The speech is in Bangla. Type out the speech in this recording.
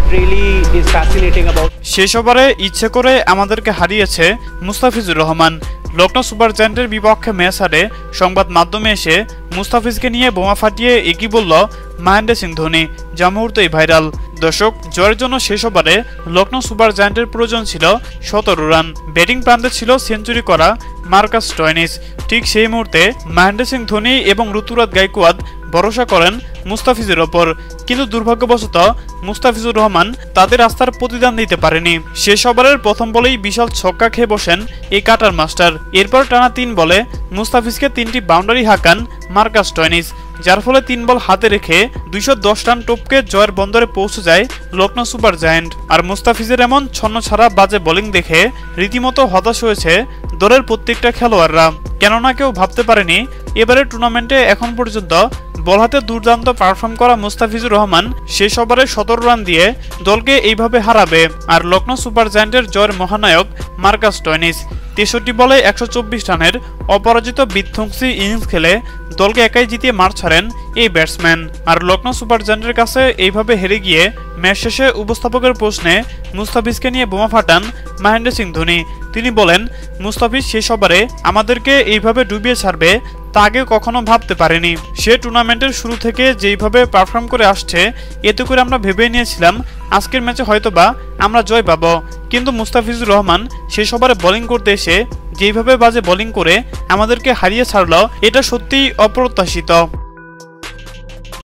what really is fascinating about শেষ ওভারে ইচ্ছে করে আমাদেরকে হারিয়েছে মুস্তাফিজুর রহমান। লখনৌ সুপার জায়ান্টের বিপক্ষে ম্যাচ হারে সংবাদ মাধ্যমে এসে মুস্তাফিজকে নিয়ে বোমা ফাটিয়ে একই বলল মহেন্দ্র সিং ধোনি, যা মুহূর্তেই ভাইরাল। দর্শক, জয়ের জন্য শেষ ওভারে লখনৌ সুপার জায়ান্টের প্রয়োজন ছিল 17 রান। ব্যাটিং প্রান্তে ছিল সেঞ্চুরি করা মার্কাস স্টোয়নিস। ঠিক সেই মুহূর্তে মহেন্দ্র সিং ধোনি এবং ঋতুরাজ গায়কোয়াদ ভরসা করেন মুস্তাফিজের ওপর, কিন্তু দুর্ভাগ্যবশত মুস্তাফিজুর রহমান তাদের আস্থার প্রতিদান দিতে পারেনি। শেষ ওভারের প্রথম বলেই বিশাল ছক্কা খেয়ে বসেন এই কাটার মাস্টার। এরপর টানা 3 বলে মুস্তাফিজকে 3টি বাউন্ডারি হাঁকান মার্কাস স্টোয়নিস, যার ফলে 3 বল হাতে রেখে 210 রান টপকে জয়ের বন্দরে পৌঁছে যায় লখনৌ সুপার জায়ান্ট। আর মুস্তাফিজের এমন ছন্নছাড়া বাজে বোলিং দেখে রীতিমতো হতাশ হয়েছে দলের প্রত্যেকটা খেলোয়াড়রা। কেননা কেউ ভাবতে পারেনি এবারের টুর্নামেন্টে এখন পর্যন্ত বল হাতে দুর্দান্ত পারফর্ম করা মুস্তাফিজুর রহমান শেষ ওভারে 17 রান দিয়ে দলকে এইভাবে হারাবে। আর লখনৌ সুপার জায়ান্টের জয়ের মহানায়ক মার্কাস স্টোয়নিস 63 বলে 124 রানের অপরাজিত বিধ্বংসী ইনিংস খেলে দলকে একাই জিতিয়ে মাঠ ছাড়েন এই ব্যাটসম্যান। আর লখনৌ সুপার জায়ান্টের কাছে এইভাবে হেরে গিয়ে ম্যাচ শেষে উপস্থাপকের প্রশ্নে মুস্তাফিজকে নিয়ে বোমা ফাটান মহেন্দ্র সিং ধোনি। তিনি বলেন, মুস্তাফিজ শেষ ওভারে আমাদেরকে এইভাবে ডুবিয়ে ছাড়বে তা আগে কখনো ভাবতে পারেনি। সে টুর্নামেন্টের শুরু থেকে যেইভাবে পারফর্ম করে আসছে, এতে করে আমরা ভেবে নিয়েছিলাম আজকের ম্যাচে হয়তোবা আমরা জয় পাবো, কিন্তু মুস্তাফিজুর রহমান শেষ ওভারে বোলিং করতে এসে যেইভাবে বাজে বোলিং করে আমাদেরকে হারিয়ে ছাড়লো, এটা সত্যিই অপ্রত্যাশিত।